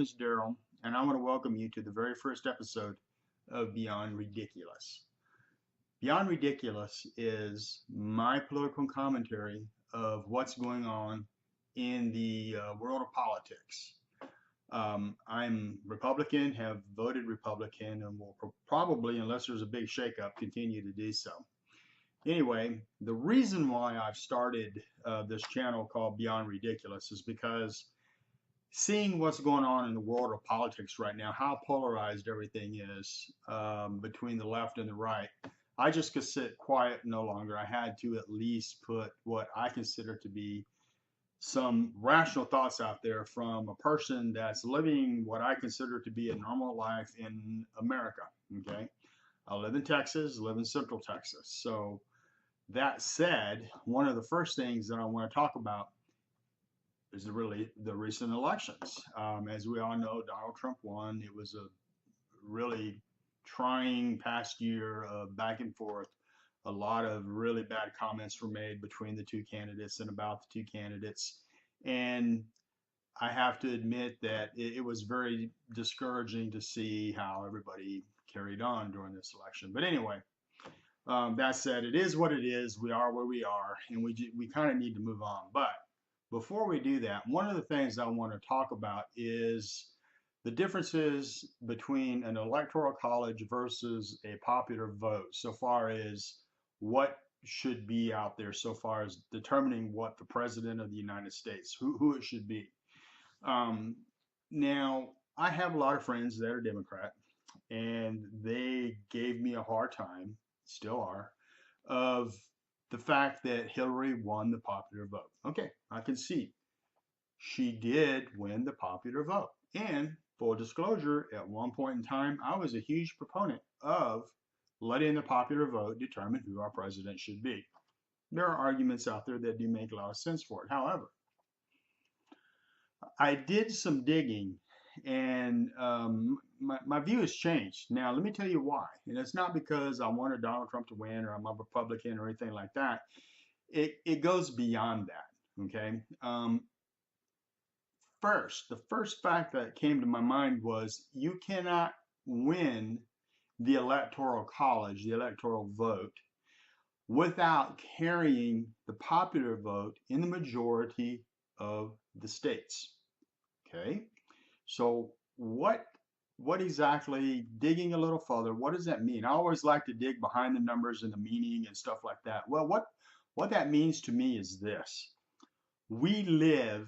is Daryl, and I want to welcome you to the very first episode of Beyond Ridiculous. Beyond Ridiculous is my political commentary of what's going on in the world of politics. I'm Republican, have voted Republican, and will probably, unless there's a big shakeup, continue to do so. Anyway, the reason why I've started this channel called Beyond Ridiculous is because seeing what's going on in the world of politics right now, how polarized everything is between the left and the right, I just could sit quiet no longer. I had to at least put what I consider to be some rational thoughts out there from a person that's living what I consider to be a normal life in America. Okay, I live in Texas, live in Central Texas. So that said, one of the first things that I want to talk about is the recent elections. As we all know, Donald Trump won. It was a really trying past year of back and forth. A lot of really bad comments were made between the two candidates and about the two candidates. And I have to admit that it was very discouraging to see how everybody carried on during this election. But anyway, that said, it is what it is. We are where we are, and we kind of need to move on. But before we do that, one of the things I want to talk about is the differences between an electoral college versus a popular vote, so far as what should be out there, so far as determining what the president of the United States, who it should be. Now, I have a lot of friends that are Democrat, and they gave me a hard time, still are, of the fact that Hillary won the popular vote. Okay, I concede. She did win the popular vote. And full disclosure, at one point in time, I was a huge proponent of letting the popular vote determine who our president should be. There are arguments out there that do make a lot of sense for it. However, I did some digging and my view has changed. Now, let me tell you why. And it's not because I wanted Donald Trump to win or I'm a Republican or anything like that. It goes beyond that. Okay. The first fact that came to my mind was you cannot win the electoral college, the electoral vote, without carrying the popular vote in the majority of the states. Okay. So what exactly, digging a little further, what does that mean? I always like to dig behind the numbers and the meaning and stuff like that. Well, what that means to me is this. We live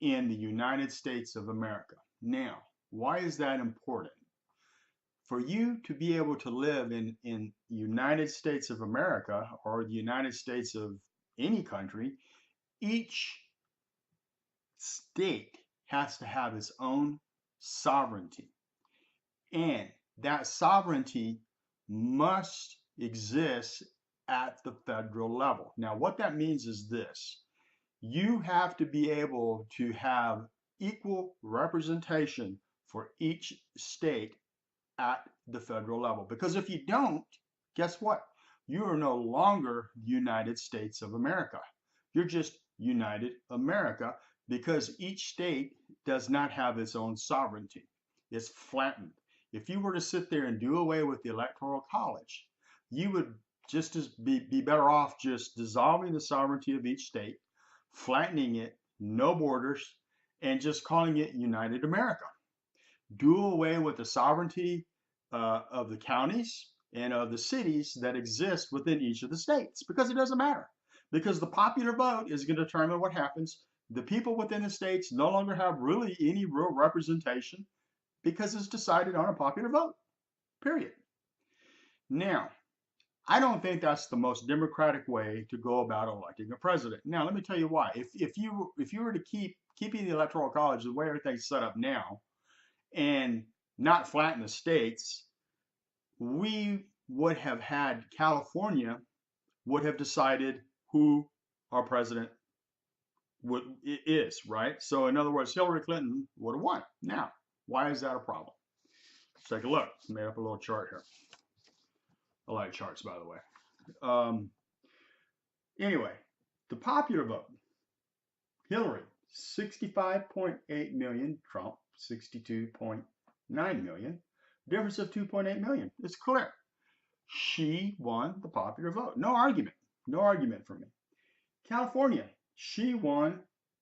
in the United States of America. Now, why is that important? For you to be able to live in United States of America or the United States of any country, each state has to have its own sovereignty. And that sovereignty must exist at the federal level. Now, what that means is this. You have to be able to have equal representation for each state at the federal level. Because if you don't, guess what? You are no longer the United States of America. You're just United America because each state does not have its own sovereignty. It's flattened. If you were to sit there and do away with the Electoral College, you would just as be better off just dissolving the sovereignty of each state, flattening it, no borders, and just calling it United America. Do away with the sovereignty of the counties and of the cities that exist within each of the states because it doesn't matter. Because the popular vote is going to determine what happens. The people within the states no longer have really any real representation because it's decided on a popular vote, period. Now, I don't think that's the most democratic way to go about electing a president. Now, let me tell you why. If you were to keeping the Electoral College the way everything's set up now and not flatten the states, we would have had California would have decided who our president is, right? So in other words, Hillary Clinton would have won. Now, why is that a problem? Let's take a look. I made up a little chart here. I like charts, by the way. Anyway, the popular vote. Hillary, 65.8 million. Trump, 62.9 million. Difference of 2.8 million. It's clear. She won the popular vote. No argument. No argument for me. California, she won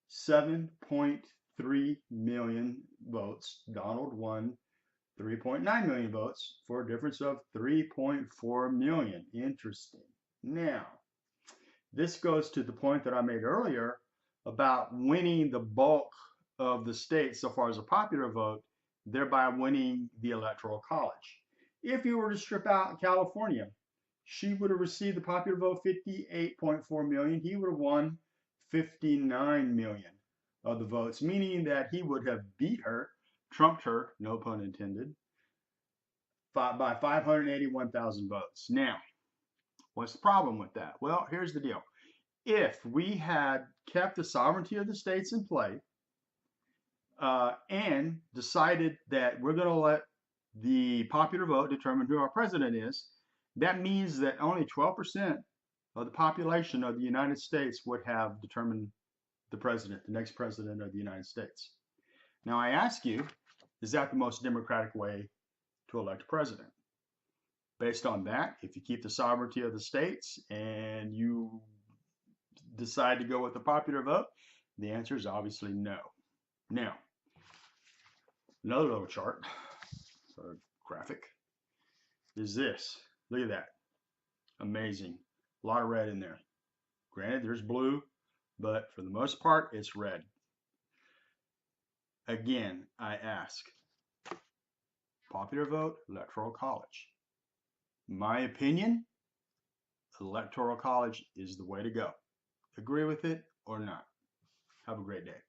7.3 million votes. Donald won 3.9 million votes for a difference of 3.4 million. Interesting. Now, this goes to the point that I made earlier about winning the bulk of the states so far as a popular vote, thereby winning the electoral college. If you were to strip out California, she would have received the popular vote 58.4 million. He would have won 59 million of the votes, meaning that he would have beat her, trumped her, no pun intended, by 581,000 votes. Now, what's the problem with that? Well, here's the deal. If we had kept the sovereignty of the states in play and decided that we're going to let the popular vote determine who our president is, that means that only 12% of the population of the United States would have determined the president, the next president of the United States. Now I ask you, is that the most democratic way to elect a president? Based on that, if you keep the sovereignty of the states and you decide to go with the popular vote, the answer is obviously no. Now, another little chart or graphic is this. Look at that. Amazing. A lot of red in there. Granted, there's blue, but for the most part, it's red. Again, I ask, popular vote, electoral college. My opinion, electoral college is the way to go. Agree with it or not? Have a great day.